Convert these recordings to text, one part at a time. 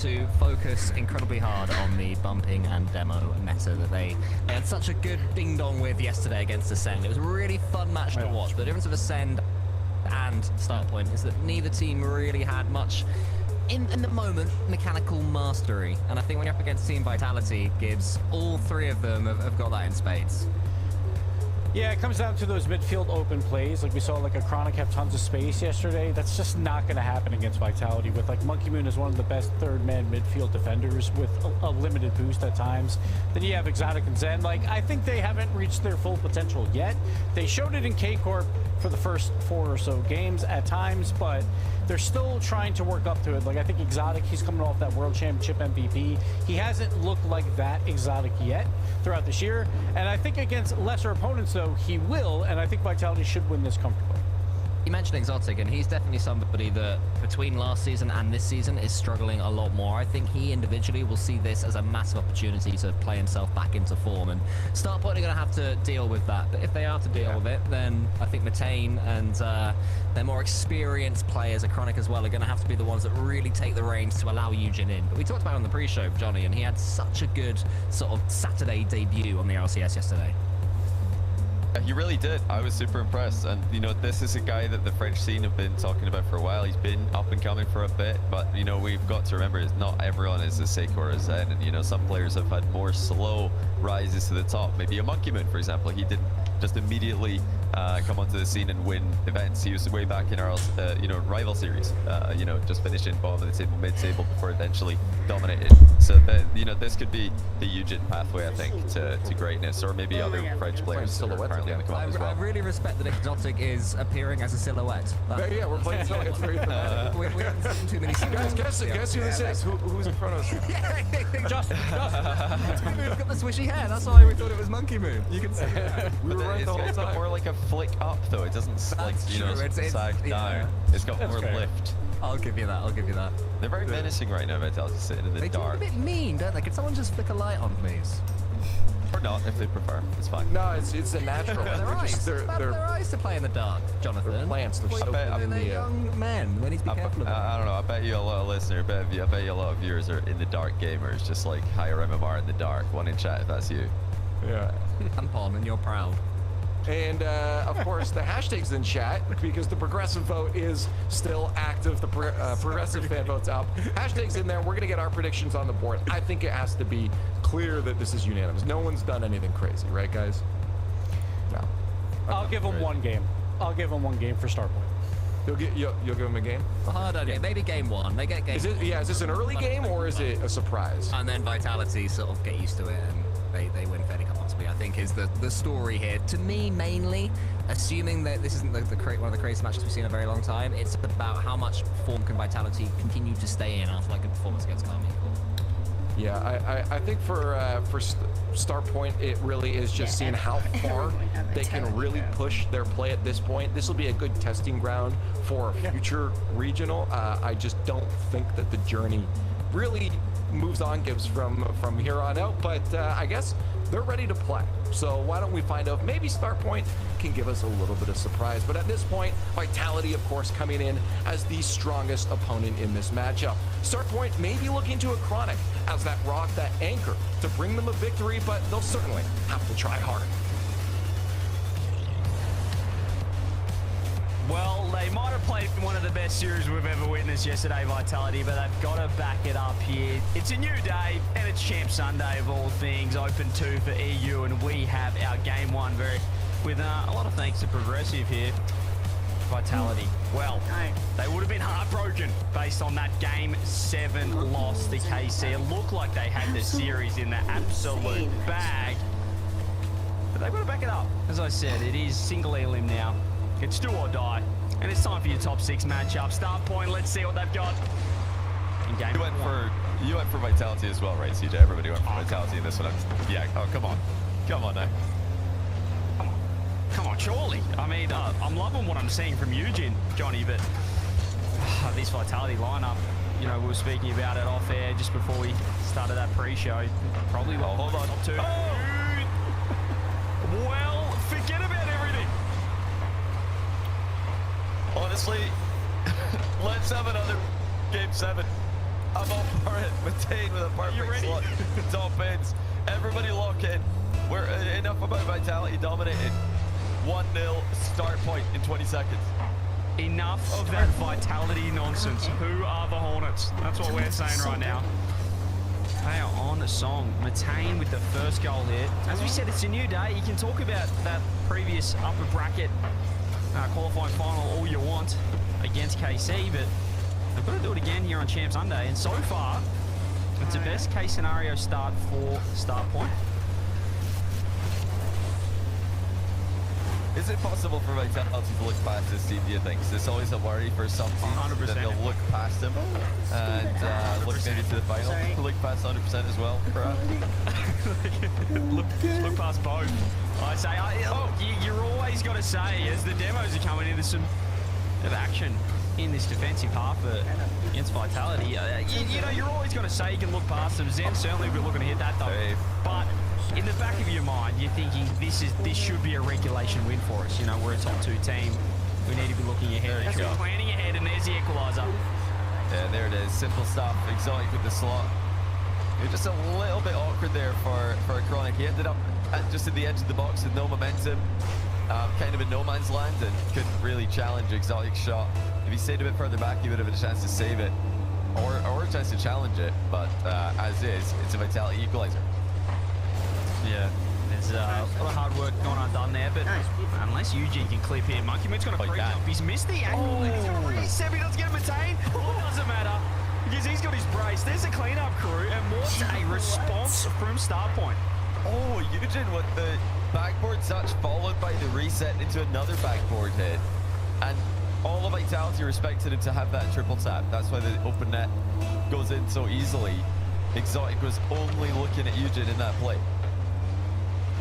to focus incredibly hard on the bumping and demo meta that they had such a good ding-dong with yesterday against Ascend. It was a really fun match to watch, but the difference of Ascend and Startpoint is that neither team really had much in the moment mechanical mastery, and I think when you're up against Team Vitality, Gibbs, all three of them have got that in spades. Yeah, it comes down to those midfield open plays. Like we saw, like a Chronic have tons of space yesterday. That's just not going to happen against Vitality. With like Monkey Moon is one of the best third-man midfield defenders with a limited boost at times. Then you have Exotic and Zen. Like, I think they haven't reached their full potential yet. They showed it in K-Corp for the first 4 or so games at times, but they're still trying to work up to it. Like, I think Exotic, he's coming off that World Championship MVP. He hasn't looked like that Exotic yet throughout this year. And I think against lesser opponents, though, he will, and I think Vitality should win this comfortably. You mentioned Exotic, and he's definitely somebody that between last season and this season is struggling a lot more. I think he individually will see this as a massive opportunity to play himself back into form, and Startpoint are going to have to deal with that. But if they are to deal with it, then I think Matane and their more experienced players, a Chronic as well, are going to have to be the ones that really take the reins to allow Eugen in. But we talked about it on the pre-show, Johnny, and he had such a good sort of Saturday debut on the RLCS yesterday. He really did. I was super impressed, and you know, this is a guy that the French scene have been talking about for a while. He's been up and coming for a bit, but you know, we've got to remember not everyone is as Seiko or as Zen, and you know, some players have had more slow rises to the top. Maybe a Monkey Moon, for example, he didn't just immediately come onto the scene and win events. He was way back in our you know, rival series, you know, just finishing bottom of the table, mid-table before eventually dominated. So you know, this could be the Eugen pathway, I think, to greatness, or maybe other French players that are currently on the come up as well. I really respect that Exotic is appearing as a silhouette. Yeah, we're playing silhouettes very thematic. We haven't seen too many silhouettes. Guess who this is? Who's in front of us? Yeah, Justin. Moon's got the swishy hair. That's why we thought it was Monkey Moon. You can see it. We were right the whole It's got time. more like a flick up, though. It doesn't like, you know, sag down. It's got more lift. I'll give you that. I'll give you that. They're very menacing right now, Vitality, sitting in the They do dark. a bit mean, don't they? Could someone just flick a light on, please? Or not, if they prefer. It's fine. No, it's a natural. Their eyes. Their eyes to play in the dark, Jonathan. They're plants. They're soaking up in They're the young men. We need to be careful of them. I don't know. I bet you a lot of listeners, I bet you a lot of viewers are in the dark gamers, just like higher MMR in the dark. One in chat if that's you. Yeah. Tampon, and you're proud. And of course, the hashtag's in chat because the progressive vote is still active. The progressive fan vote's up. Hashtag's in there. We're going to get our predictions on the board. I think it has to be clear that this is unanimous. No one's done anything crazy, right, guys? No. I'll give them one game. I'll give them one game for Starpoint. You'll give them a game? Hard idea. Maybe game one. They get game one. Is this an early game or is it a surprise? And then Vitality sort of get used to it and they win fairly comfortably, I think, is the story here. To me, mainly, assuming that this isn't one of the craziest matches we've seen in a very long time, it's about how much form can Vitality continue to stay in after like a performance against Carmichael. Yeah, I think for Starpoint, it really is just seeing how far they can really push their play at this point. This will be a good testing ground for a future regional. I just don't think that the journey really moves on, Gibbs, from here on out, but I guess they're ready to play. So why don't we find out? Maybe Starpoint can give us a little bit of surprise. But at this point, Vitality, of course, coming in as the strongest opponent in this matchup. Starpoint may be looking to a Chronic as that rock, that anchor, to bring them a victory, but they'll certainly have to try hard. Well, they might have played one of the best series we've ever witnessed yesterday, Vitality, but they've got to back it up here. It's a new day, and it's Champ Sunday of all things, Open 2 for EU, and we have our Game 1 with a lot of thanks to Progressive here. Vitality, well, they would have been heartbroken based on that Game 7 loss to KC. It looked like they had the series in the absolute bag, but they've got to back it up. As I said, it is single elim now. It's do or die, and it's time for your top 6 matchup. Startpoint, let's see what they've got in game You went for Vitality as well, right, CJ? Everybody went for Vitality in this one. Yeah, oh, come on now. Come on, surely. I mean, I'm loving what I'm seeing from Eugen, Johnny, but this Vitality lineup, you know, we were speaking about it off air just before we started that pre-show. Probably hold on. Top 2. Oh. Well, forget about everything. Honestly, let's have another Game 7. I'm all for it. Maintain with a perfect slot. Top ends. Everybody lock in. We're enough about Vitality dominating. 1-0 start point in 20 seconds. Enough of that Vitality nonsense. Who are the Hornets? That's what we're saying right now. They are on the song. Matane with the first goal here. As we said, it's a new day. You can talk about that previous upper bracket qualifying final all you want against KC, but they've got to do it again here on Champ Sunday. And so far, it's a best case scenario start for Start Point. Is it possible for Vitality to look past this team, do you think? Is this always a worry for some teams 100%. that they'll look past them and look maybe to the final? Look past 100% as well, perhaps? look past both. I say, you're always got to say, as the demos are coming in, there's some of action in this defensive half against Vitality. You know, you're always going to say you can look past them. Zen certainly will be looking to hit that though. But in the back of your mind, you're thinking this should be a regulation win for us. You know, we're a top 2 team. We need to be looking ahead. We're planning ahead, and there's the equaliser. Yeah, there it is. Simple stuff. Exotic with the slot. You're just a little bit awkward there for Chronic. He ended up just at the edge of the box with no momentum, kind of in no man's land, and couldn't really challenge Exotic's shot. If he stayed a bit further back, he would have had a chance to save it, or a chance to challenge it. But as is, it's a Vitality equalizer. Yeah, there's a lot of hard work going undone there, but unless Eugene can clip here, Monkey Moon's going to free jump. He's missed the angle, and he's going to reset. He doesn't get Matane. It doesn't matter, because he's got his brace. There's a cleanup crew, and what's a response from Start Point? Oh, Eugene with the backboard touch followed by the reset into another backboard hit. And all of Vitality respected him to have that triple tap. That's why the open net goes in so easily. Exotic was only looking at Eugene in that play.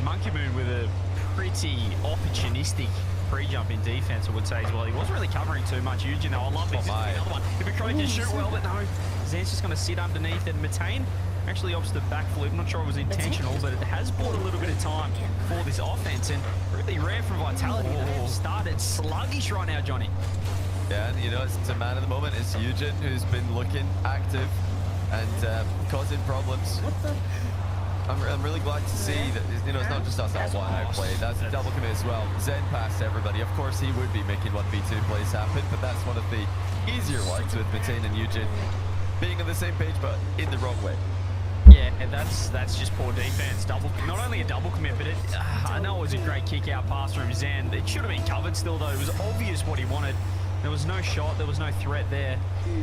Monkey Moon with a pretty opportunistic pre-jump in defense, I would say as well. He wasn't really covering too much. Eugene, I love this. Another one. If he tried to shoot well, but no. Zan's just going to sit underneath, and Matane actually opts the backflip. I'm not sure it was intentional, but it has bought a little bit of time for this offense, and really rare from Vitality. They started sluggish right now, Johnny. Yeah, and you know, it's a man of the moment. It's Eugene who's been looking active and causing problems. I'm really glad to see that, you know, it's not just us that one out play. That's a double commit as well. Zen passed everybody. Of course, he would be making 1v2 plays happen, but that's one of the easier ones with Matane and Eugene being on the same page, but in the wrong way. Yeah, and that's just poor defense. Not only a double commit, but I know it was a great kick out pass from Zen. It should have been covered still, though. It was obvious what he wanted. There was no shot. There was no threat there.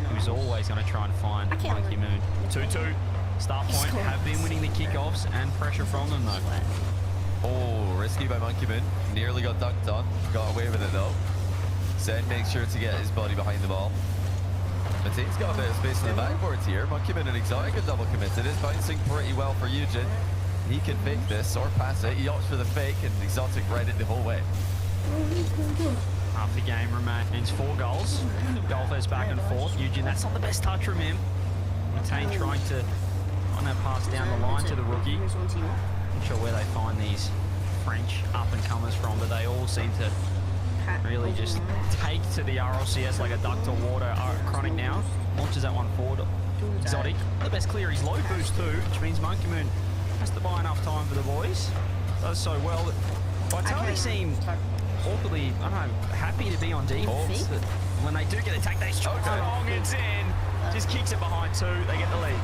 He was always going to try and find Monkey Moon. 2-2. Start Point have been winning the kickoffs and pressure from them, though. Oh, risky by Monkey Moon. Nearly got dunked on. Got away with it, though. Zen makes sure to get his body behind the ball. Matane's got a bit of space on the backboards here. Monkey Moon and Exotic are double committed. It's bouncing pretty well for Eugene. He can fake this or pass it. He opts for the fake, and Exotic read it the whole way. Half the game remains 4 goals. Golfers back and forth. Eugene, that's not the best touch from him. Matane trying to on that pass down the line to the rookie. Not sure where they find these French up-and-comers from, but they all seem to really just take to the RLCS like a duck to water. Chronic now launches that one forward. Exotic, the best clear. He's low boost too, which means Monkey Moon has to buy enough time for the boys. Does so well. Vitality seem awkwardly, I don't know, happy to be on defense. When they do get attacked, they strike long. It's in. Just kicks it behind 2. They get the lead.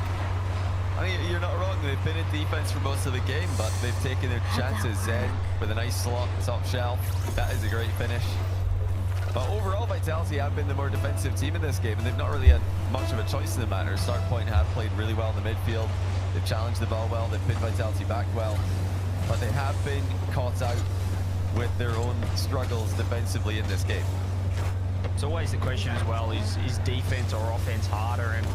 I mean, you're not wrong. They've been in defense for most of the game, but they've taken their chances. Zen with a nice slot, top shelf. That is a great finish. But overall, Vitality have been the more defensive team in this game, and they've not really had much of a choice in the matter. Start Point have played really well in the midfield. They've challenged the ball well. They've pinned Vitality back well. But they have been caught out with their own struggles defensively in this game. It's always the question as well, is defense or offense harder? And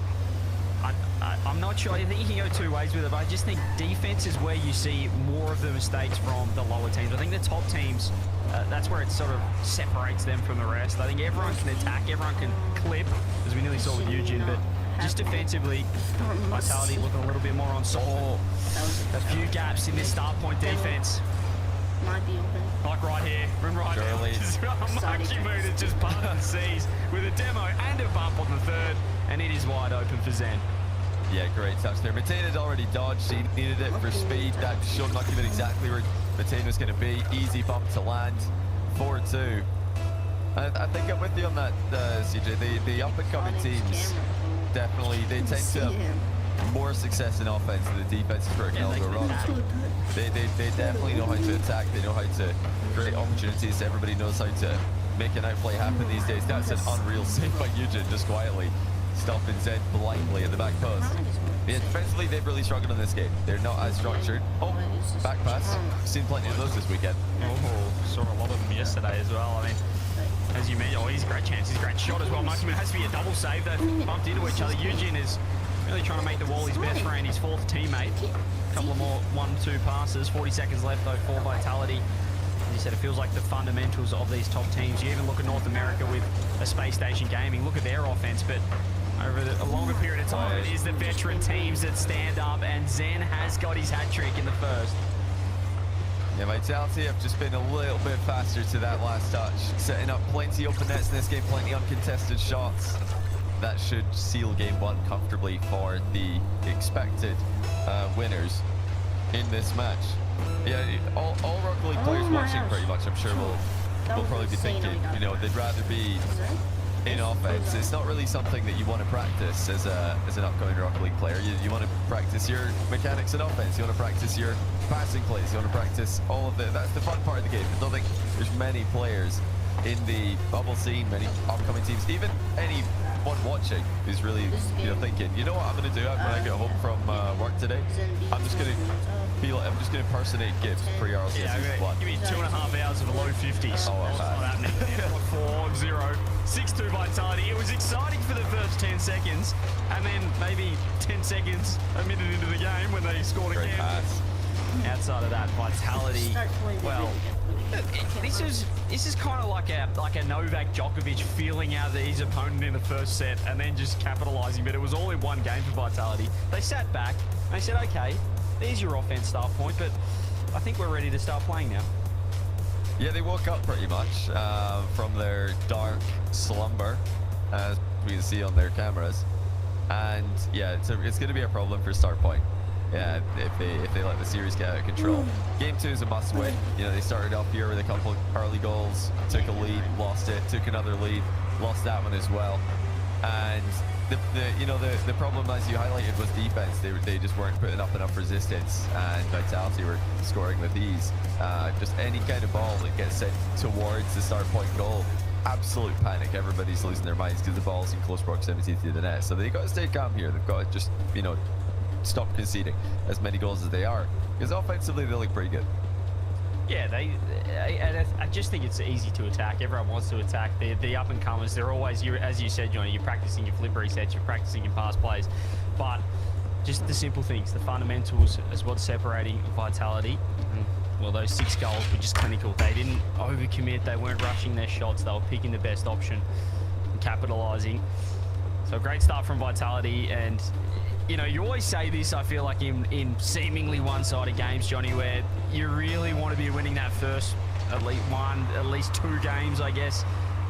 I'm not sure. I think you can go 2 ways with it, but I just think defense is where you see more of the mistakes from the lower teams. I think the top teams, that's where it sort of separates them from the rest. I think everyone can attack, everyone can clip, as we nearly saw with Eugene, but just defensively, Vitality looking a little bit more on salt. A few gaps in this Start Point defense. Might be open. Like right here, and right now, Surely. Monkey Moon is just part of the seas with a demo and a bump on the third, and it is wide open for Zen. Yeah, great touch there. Matane had already dodged. He needed it for speed. That showed Monkey Moon exactly where Matane was going to be. Easy bump to land. 4-2. I think I'm with you on that, CJ. The up-and-coming teams, definitely, they tend to have more success in offense than the defense is working all go wrong. They definitely know how to attack. They know how to create opportunities. Everybody knows how to make an outplay happen these days. That's an unreal save by Eugen, just quietly stopping Zen blindly at the back post. Yeah, defensively, they've really struggled in this game. They're not as structured. Oh, back pass. Seen plenty of those this weekend. Oh, saw a lot of them yesterday as well. I mean, as you mentioned, he's a great chance. He's a great shot as well. Monkey Moon has to be a double save. They've bumped into each other. Eugen is really trying to make the wall his best friend, his fourth teammate. A couple of more 1-2 passes. 40 seconds left though for Vitality. As you said, it feels like the fundamentals of these top teams. You even look at North America with a Space Station Gaming. Look at their offense, but over a longer period of time, it is the veteran teams that stand up, and Zen has got his hat trick in the first. Yeah, Vitality have just been a little bit faster to that last touch. Setting up plenty open nets in this game, plenty uncontested shots. That should seal game one comfortably for the expected winners in this match. Yeah, all Rocket League players watching pretty much, I'm sure will probably be thinking, you know, they'd rather be in offense. It's not really something that you want to practice as an upcoming Rocket League player. You want to practice your mechanics in offense. You want to practice your passing plays. You want to practice all of that's the fun part of the game. I don't think there's many players in the bubble scene, many upcoming teams, even anyone watching who's really, you know, thinking, you know what I'm going to do when I get home from work today? I'm just going to impersonate Gibbs pre-RLCS. Yeah, give me 2.5 hours of a low 50s. Oh, that's not happening. 4-0, 6-2 Vitality. It was exciting for the first 10 seconds, and then maybe 10 seconds a minute into the game when they scored Great again. pass. Outside of that, Vitality, well, this is kind of like a Novak Djokovic feeling out his opponent in the first set and then just capitalizing, but it was all in one game for Vitality. They sat back, they said, okay, there's your offense start point, but I think we're ready to start playing now. Yeah, they woke up pretty much from their dark slumber, as we can see on their cameras. And yeah, it's going to be a problem for start point. Yeah, if they let the series get out of control. Game 2 is a must win. You know, they started off here with a couple early goals, took a lead, lost it, took another lead, lost that one as well. And the problem, as you highlighted, was defense. They just weren't putting up enough resistance, and Vitality were scoring with ease. Just any kind of ball that gets sent towards the start point goal, absolute panic. Everybody's losing their minds because the ball's in close proximity to the net. So they've got to stay calm here. They've got to just, you know, stop conceding as many goals as they are, because offensively they look pretty good. Yeah, I just think it's easy to attack. Everyone wants to attack. The up-and-comers, they're always, as you said, Johnny, you're practicing your flip resets, you're practicing your pass plays, but just the simple things, the fundamentals is what's separating Vitality. Well, those 6 goals were just clinical. They didn't overcommit, they weren't rushing their shots, they were picking the best option and capitalizing. So great start from Vitality, and you know, you always say this, I feel like in seemingly one-sided games, Johnny, where you really want to be winning that first at least 2 games, I guess,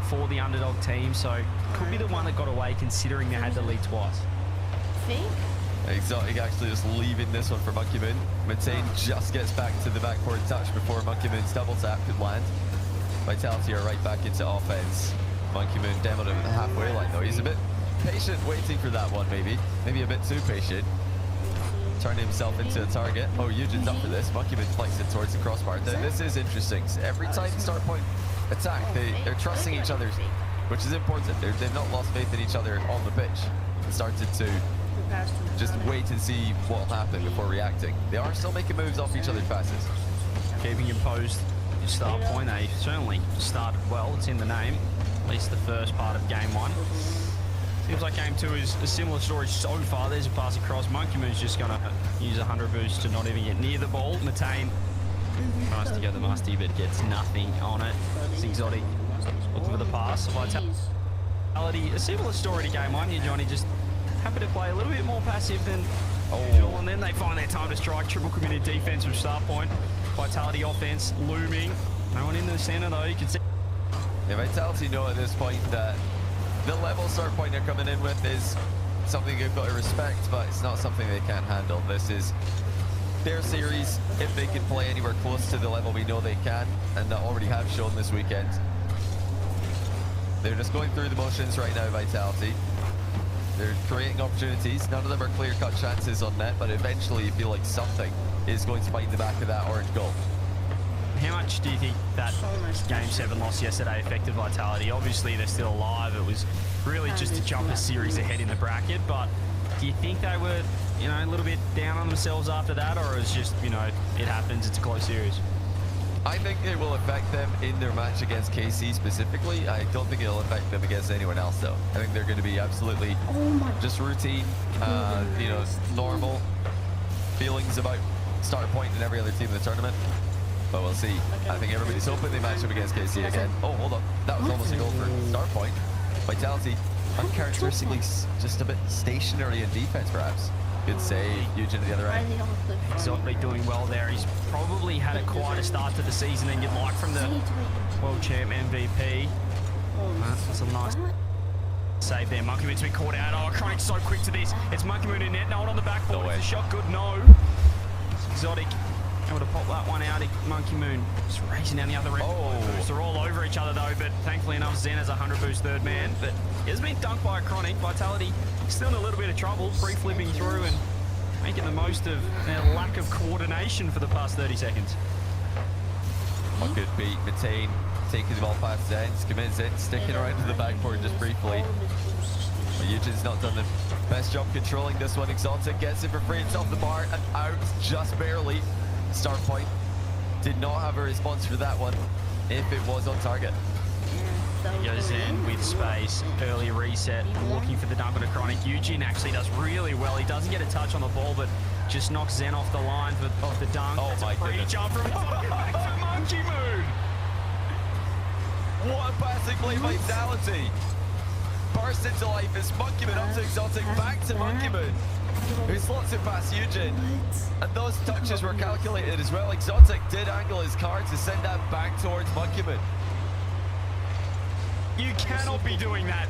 for the underdog team. So could be the one that got away, considering they had the lead twice. Exotic actually just leaving this one for Monkey Moon. Matane just gets back to the backboard touch before Monkey Moon's double tap could land. Vitality are right back into offense. Monkey Moon demoed him at the halfway line though. He's a bit patient waiting for that one, maybe a bit too patient. Turning himself into a target. Oh, Eugen's up for this. Monkey Moon flanks it towards the crossbar. This is interesting. Every time start point attack, they're trusting each other, which is important. They've not lost faith in each other on the pitch. They started to just wait and see what will happen before reacting. They are still making moves off each other's passes. Keeping imposed your start point. They certainly started well. It's in the name, at least the first part of game 1. Seems like game 2 is a similar story so far. There's a pass across. Monkey Moon's just going to use 100 boost to not even get near the ball. Matane tries to go the musty, but gets nothing on it. Exotic looking for the pass. Vitality, a similar story to game 1 here, Johnny. Just happy to play a little bit more passive than usual, and then they find their time to strike. Triple committed defensive start point. Vitality offense looming. No one in the center though, you can see. Yeah, Vitality know at this point that the level start point they're coming in with is something they've got to respect, but it's not something they can't handle. This is their series. If they can play anywhere close to the level we know they can, and that already have shown this weekend. They're just going through the motions right now, Vitality. They're creating opportunities. None of them are clear-cut chances on net, but eventually you feel like something is going to bite in the back of that orange goal. How much do you think that Game 7 loss yesterday affected Vitality? Obviously, they're still alive. It was really just to jump a series ahead in the bracket, but do you think they were, you know, a little bit down on themselves after that, or it's just, you know, it happens, it's a close series? I think it will affect them in their match against KC specifically. I don't think it'll affect them against anyone else, though. I think they're going to be absolutely just routine, you know, normal feelings about start point and every other team in the tournament. But we'll see. I think everybody's hoping they match up against KC again. Oh, hold on. That was almost a goal for start point. Vitality, uncharacteristically just a bit stationary in defense, perhaps. Good save, Eugene at the other end. Exotic doing well there. He's probably had a quieter start to the season than you'd like from the world champ MVP. That's a nice save there. Monkey Moon's been caught out. Oh, Chronic's so quick to this. It's Monkey Moon in net. No one on the backboard. Is the shot good? No. Exotic able to pop that one out. Monkey Moon just racing down the other end. Oh. They're all over each other though, but thankfully enough, Zen has a 100 boost third man. But he has been dunked by a Chronic. Vitality still in a little bit of trouble, free flipping through and making the most of their lack of coordination for the past 30 seconds. What good beat, Matane taking the ball past Zen, commits it, sticking around to the backboard just briefly. But Eugene's not done the best job controlling this one. Exotic gets it for free, it's off the bar and out just barely. Start point did not have a response for that one if it was on target. Goes in with space, early reset, looking for the dunk on a Chronic. Eugene actually does really well. He doesn't get a touch on the ball, but just knocks Zen off the line of the dunk. Oh, my goodness. Jump from Monkey Moon. What a passing play Vitality. Burst into life as Monkey Moon up to Exotic, back to Monkey Moon, who slots it past Eugene. And those touches were calculated as well. Exotic did angle his card to send that back towards Monkey Moon. You cannot be doing that.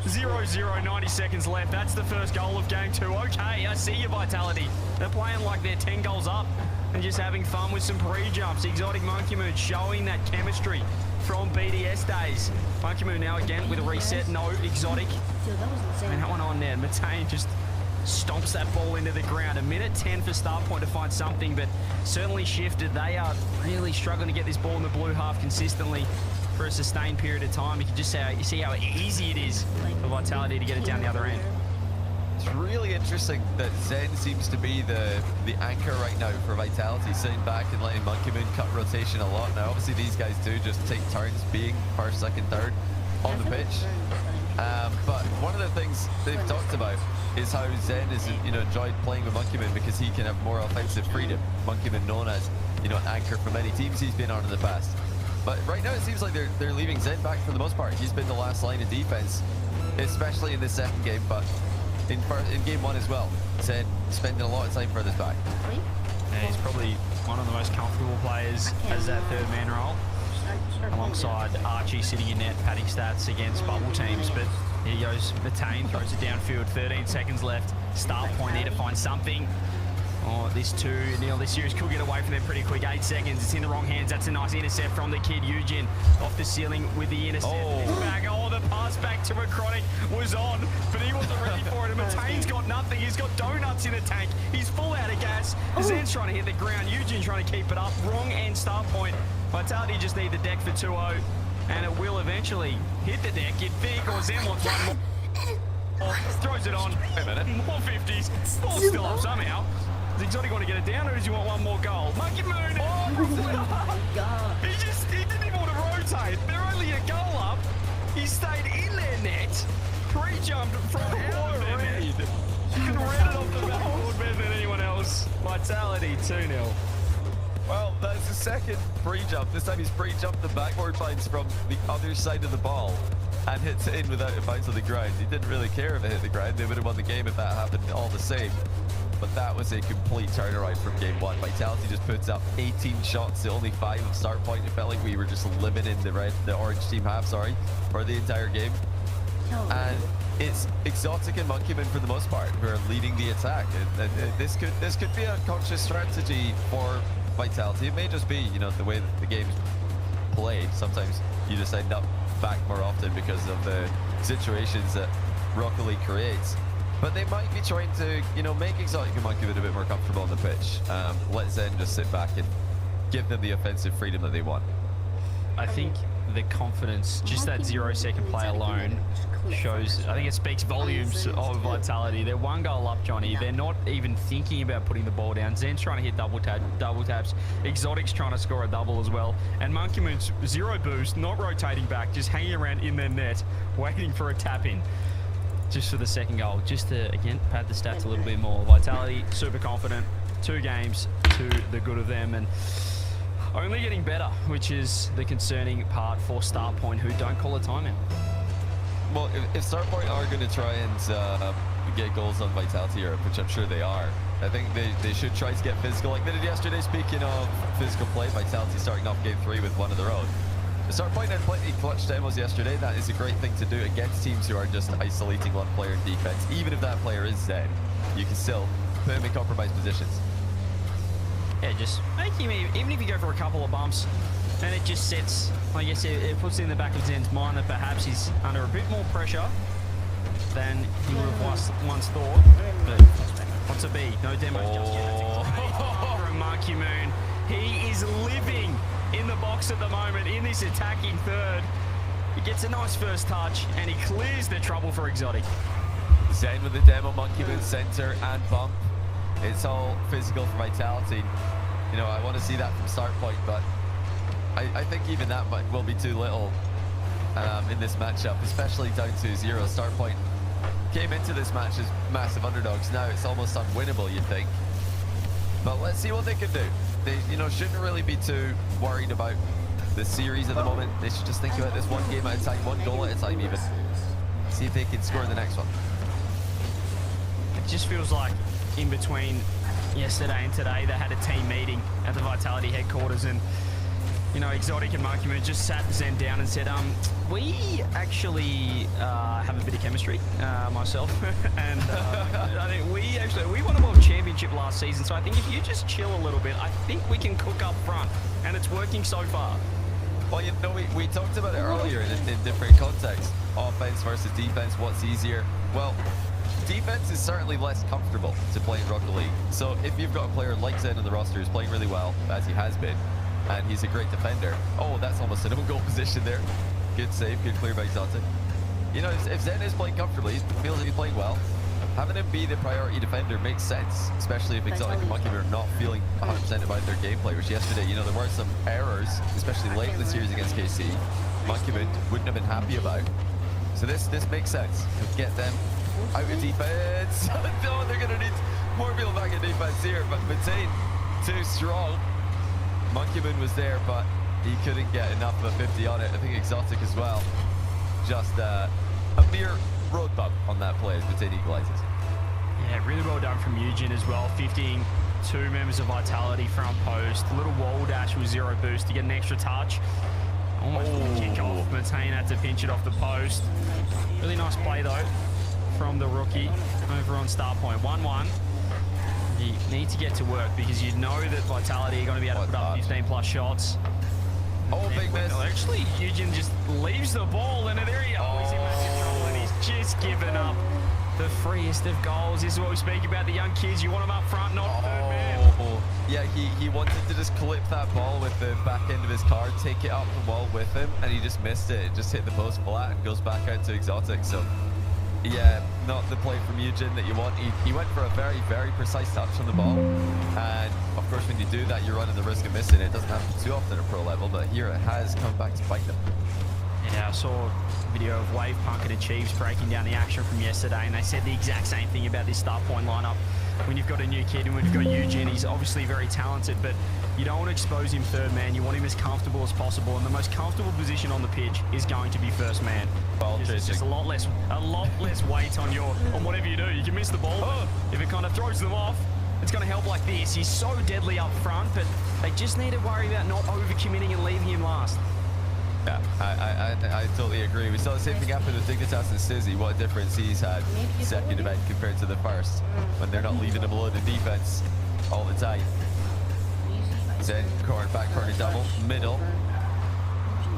0-0, 90 seconds left. That's the first goal of game 2. Okay, I see your Vitality. They're playing like they're 10 goals up and just having fun with some pre-jumps. Exotic Monkey Moon showing that chemistry from BDS days. Monkey Moon now again with a reset. No, Exotic. And that one on there. Matane just stomps that ball into the ground. A minute 10 for start point to find something, but certainly shifted. They are really struggling to get this ball in the blue half consistently for a sustained period of time. You can just see how easy it is for Vitality to get it down the other end. It's really interesting that Zen seems to be the anchor right now for Vitality, sitting back and letting Monkey Moon cut rotation a lot. Now, obviously, these guys do just take turns being first, second, third on the pitch. But one of the things they've talked about is how Zen has, you know, enjoyed playing with Monkey Moon because he can have more offensive freedom. Monkey Moon known as, you know, an anchor for many teams he's been on in the past. But right now it seems like they're leaving Zen back for the most part. He's been the last line of defense, especially in this second game, but in game 1 as well. Zen spending a lot of time furthest back. Yeah, he's probably one of the most comfortable players as that third man role, alongside Archie sitting in net, padding stats against bubble teams. But here goes Matane, throws it downfield, 13 seconds left. Start point there to find something. Oh, this series could get away from them pretty quick. 8 seconds, it's in the wrong hands. That's a nice intercept from the kid, Eugene. Off the ceiling with the intercept. Oh, the pass back to a Chronic was on, but he wasn't ready for it. And Matane's got nothing. He's got donuts in the tank. He's full out of gas. Zen's trying to hit the ground. Eugene trying to keep it up. Wrong end start point. Vitality just need the deck for 2-0, and it will eventually hit the deck, you'd think, or Zen wants one more. Throws it on. Wait a minute. More 50s. Ball's still up somehow. Is Exotic going to get it down, or does he want one more goal? Monkey Moon! Oh, God. He didn't even want to rotate. They're only a goal up. He stayed in their net. Pre-jumped from out of their net. You can read it off the backboard better than anyone else. Vitality 2-0. Well, that's the second pre-jump. This time he's pre-jumped the backboard lines from the other side of the ball. and hits it in without it bounce on the ground. He didn't really care if it hit the ground. They would have won the game if that happened all the same. But that was a complete turnaround from game one. Vitality just puts up 18 shots to only 5 of start point. It felt like we were just living in the orange team half, for the entire game. And it's Exotic and Monkeyman for the most part who are leading the attack. And this could be a conscious strategy for Vitality. It may just be, you know, the way that the game's played. Sometimes you just end up back more often because of the situations that Rocket League creates. But they might be trying to, you know, make Exotic and Monkeyman a bit more comfortable on the pitch. Let Zen just sit back and give them the offensive freedom that they want. I think the confidence, just that 0-second play alone, shows, I think it speaks volumes of Vitality. They're 1 goal up, Johnny. They're not even thinking about putting the ball down. Zen's trying to hit double taps. Exotic's trying to score a double as well. And Monkeyman's 0 boost, not rotating back, just hanging around in their net, waiting for a tap in. Just for the second goal, just to, again, pad the stats a little bit more. Vitality, super confident, 2 games to the good of them, and only getting better, which is the concerning part for Starpoint, who don't call a timeout. Well, if Starpoint are going to try and get goals on Vitality Europe, which I'm sure they are, I think they should try to get physical like they did yesterday. Speaking of physical play, Vitality starting off game 3 with one of their own. Starpoint had plenty clutch demos yesterday. That is a great thing to do against teams who are just isolating one player in defense. Even if that player is Zen, you can still put him in compromised positions. Yeah, just make him, even if you go for a couple of bumps, and it just sets, I guess it puts in the back of Zen's mind that perhaps he's under a bit more pressure than he would have once thought. But what's a B? No demos just yet. From Monkeyman. He is living in the box at the moment in this attacking third. He gets a nice first touch and he clears the trouble for Exotic. Zen with the demo, Monkeyman center and bump. It's all physical for Vitality. You know, I want to see that from Starpoint, but I think even that will be too little in this matchup, especially down to 0. Starpoint came into this match as massive underdogs. Now it's almost unwinnable, you'd think. But let's see what they can do. They, you know, shouldn't really be too worried about the series at the moment. They should just think about this 1 game at a time, 1 goal at a time even. See if they can score in the next one. It just feels like in between yesterday and today, they had a team meeting at the Vitality headquarters, and you know, Exotic and Monkeyman just sat Zen down and said, we actually have a bit of chemistry, myself, and I think we won a world championship last season, so I think if you just chill a little bit, I think we can cook up front, and it's working so far. Well, you know, we talked about it earlier in different contexts. Offense versus defense, what's easier? Well, defense is certainly less comfortable to play in Rocket League. So if you've got a player like Zen on the roster who's playing really well, as he has been, and he's a great defender. Oh, that's almost an own goal position there. Good save, good clear by Exotic. You know, if Zen is playing comfortably, he feels like he's playing well, having him be the priority defender makes sense, especially if Exotic and Monkeyman are not feeling 100% about their gameplay, which yesterday, you know, there were some errors, especially late in the series against KC. Monkeyman wouldn't have been happy about. So this makes sense. Get them out of defense. Oh, they're going to need more people back in defense here, but Matain too strong. Monkeyman was there, but he couldn't get enough of a 50 on it. I think Exotic as well. Just a mere road bump on that play as Matain equalizes. Yeah, really well done from Eugen as well. 52 members of Vitality front post. A little wall dash with 0 boost to get an extra touch. Almost kick off. Matain had to pinch it off the post. Really nice play though from the rookie over on Starpoint. 1-1. You need to get to work because you know that Vitality are going to be able to put up 15 plus shots. Oh, big miss. Actually, Eugen just leaves the ball and there he is. He's in massive trouble and he's just given up the freest of goals. This is what we speak about, the young kids. You want them up front, not third man. Yeah, he wanted to just clip that ball with the back end of his car, take it up the wall with him, and he just missed it. It just hit the post flat and goes back out to Exotic. So, yeah, not the play from Eugen that you want. He went for a very, very precise touch on the ball. And, of course, when you do that, you're running the risk of missing it. It doesn't happen too often at pro level, but here it has come back to bite them. Yeah, I saw a video of Wave Punkett and Chiefs breaking down the action from yesterday, and they said the exact same thing about this Starpoint lineup. when you've got a new kid, and when you've got Eugene, he's obviously very talented, but you don't want to expose him third man. You want him as comfortable as possible, and the most comfortable position on the pitch is going to be first man. It's just a lot less weight on whatever you do. You can miss the ball, but if it kind of throws them off, it's going to help like this. He's so deadly up front, but they just need to worry about not over-committing and leaving him last. Yeah, I totally agree. We saw the same thing happen with Dignitas and Sizzy. What a difference he's had second event compared to the first, when they're not leaving him alone in defense all the time. Then back corner double, middle.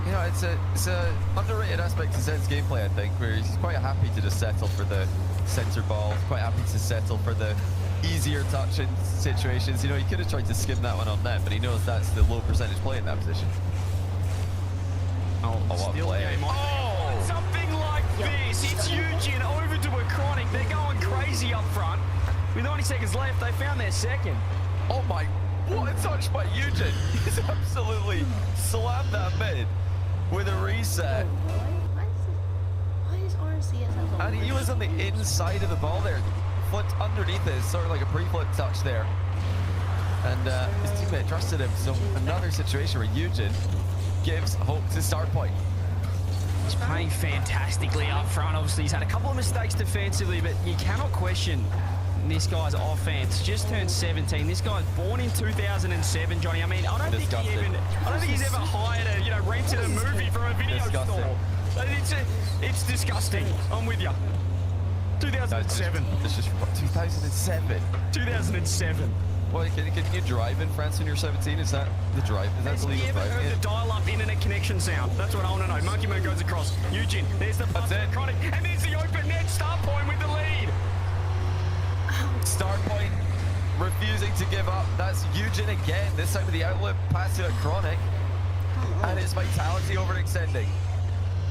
You know, it's a underrated aspect to Zen's gameplay, I think, where he's quite happy to just settle for the center ball, quite happy to settle for the easier touching situations. You know, he could have tried to skim that one on net, but he knows that's the low percentage play in that position. What play. Something like this. It's Eugene over to a Chronic. They're going crazy up front. With 90 seconds left, they found their second. Oh my, what a touch by Eugene. He's absolutely slammed that mid with a reset. Why is RLCS And he was on the inside of the ball there. Flipped underneath it, sort of like a pre-flip touch there. And his teammate trusted him. So another situation where Eugene gives hope to start point. He's playing fantastically up front. Obviously, he's had a couple of mistakes defensively, but you cannot question this guy's offense. Just turned 17. This guy's born in 2007, Johnny. I mean, I don't think he's ever hired a, rented a movie from a video store. It's disgusting. I'm with you. 2007. It's just 2007. 2007. Well, can you drive in France when you're 17? Is that the drive? Is that the legal driving? Have you ever heard the dial-up internet connection sound? That's what I want to know. Monkey Moon goes across. Eugene, there's the pass to Chronic, and there's the open net. Start point with the lead. Start point refusing to give up. That's Eugene again. This time with the outlet pass to a Chronic, and it's Vitality overextending.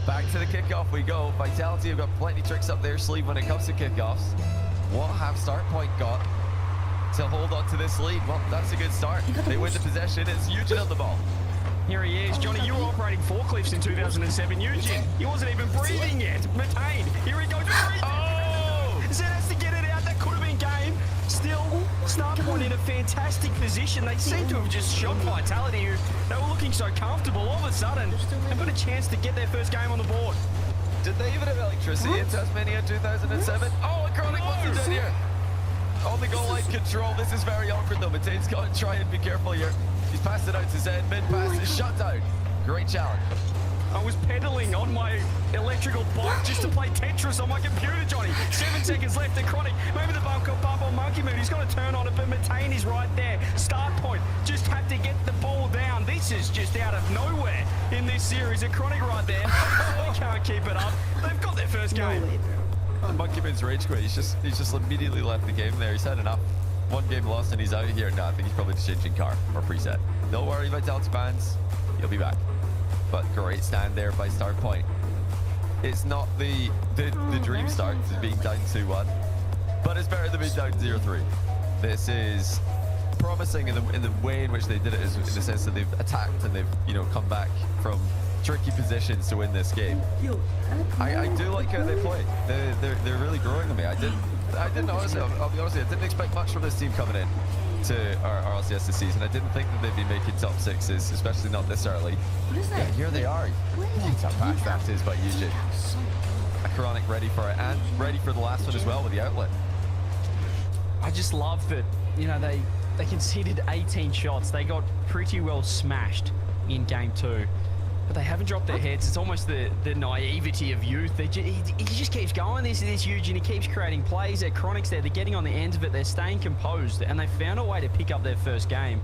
Back to the kickoff we go. Vitality have got plenty of tricks up their sleeve when it comes to kickoffs. What have Start Point got to hold on to this lead? Well, that's a good start. They win the possession. It's Eugene on the ball. Here he is. Johnny, you were operating forklifts in 2007. Eugene, he wasn't even breathing yet. Mataine, here he goes. Oh! Zen has to get it out. That could have been game. Still, Start Point in a fantastic position. They seem to have just shot Vitality, who they were looking so comfortable. All of a sudden, they've got a chance to get their first game on the board. Did they even have electricity in Tasmania in 2007? Oh, a Chronic, what's he doing here? On the goal line control. This is very awkward though. Mataine's got to try and be careful here. He's passed it out to Zen. Mid pass is shut down. Great challenge. I was pedaling on my electrical bike just to play Tetris on my computer, Johnny. 7 seconds left. The Chronic, maybe the bump on Monkey Moon. He's got to turn on it, but Mataine is right there. Start Point just have to get the ball down. This is just out of nowhere in this series. A Chronic right there. They can't keep it up. They've got their first game. Monkey Moon's rage quit. He's just immediately left the game there. He's had enough. One game lost and he's out of here. No, I think he's probably just changing car or preset. Don't worry, Vitality fans. He'll be back. But great stand there by Start Point. It's not the dream start to being down 2-1, but it's better than being down 0-3. This is promising in the way in which they did it, is in the sense that they've attacked and they've come back from tricky positions to win this game. I do like how they play. They're really growing on me. I didn't honestly, I'll be honest, I didn't expect much from this team coming in to our RLCS this season. I didn't think that they'd be making top sixes, especially not this early. What is that? Yeah, here they are. What a pass that is by Eugene. A Chronic ready for it, and ready for the last one as well with the outlet. I just love that, they conceded 18 shots. They got pretty well smashed in game 2. But they haven't dropped their heads. It's almost the naivety of youth. He just keeps going, this Eugene. He keeps creating plays. They're Chronics there. They're getting on the ends of it. They're staying composed. And they found a way to pick up their first game.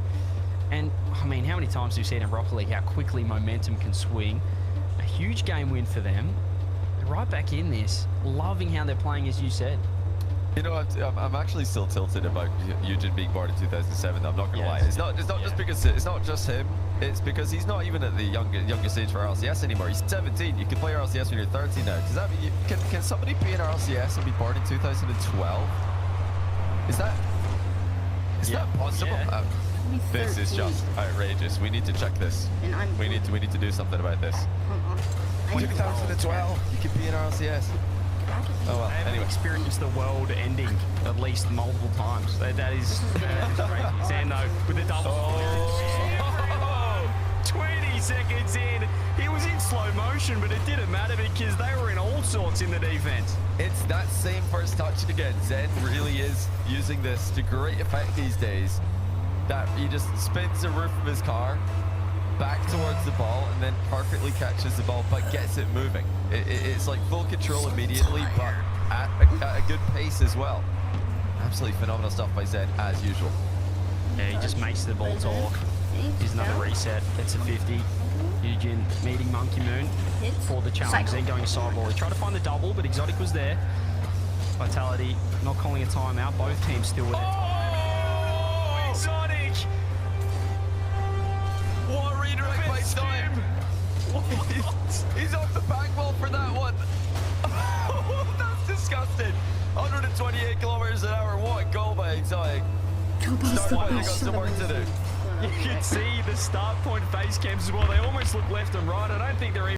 And, I mean, how many times have we seen in Rocket League how quickly momentum can swing? A huge game win for them. They're right back in this. Loving how they're playing, as you said. I'm actually still tilted about Eugene being born in 2007. I'm not gonna lie. It's not just because it's not just him. It's because he's not even at the youngest age for RLCS anymore. He's 17. You can play RLCS when you're 13 now. Does that mean can somebody be in RLCS and be born in 2012? Is that possible? Yeah. This is just outrageous. We need to check this. We need to do something about this. 2012. You can be in RLCS. Oh well. They haven't anyway, experienced the world ending, at least multiple times. That is crazy. Zando with the double. Oh. 20 seconds in. He was in slow motion, but it didn't matter because they were in all sorts in the defense. It's that same first touch again. Zen really is using this to great effect these days. That he just spins the roof of his car back towards the ball and then perfectly catches the ball, but gets it moving. It's like full control immediately, but at a good pace as well. Absolutely phenomenal stuff by Zen, as usual. Yeah, he just makes the ball talk. Here's another reset. Gets a 50. Eugen meeting Monkey Moon for the challenge. Then going sideball. He tried to find the double, but Exotic was there. Vitality not calling a timeout. Both teams still with it. Oh, Exotic! What redirect by time? He's off the back wall for that one. That's disgusting. 128 kilometers an hour. What a goal by Exotic. Start got some work to do. You can see the start point face cams as well. They almost look left and right. I don't think they're even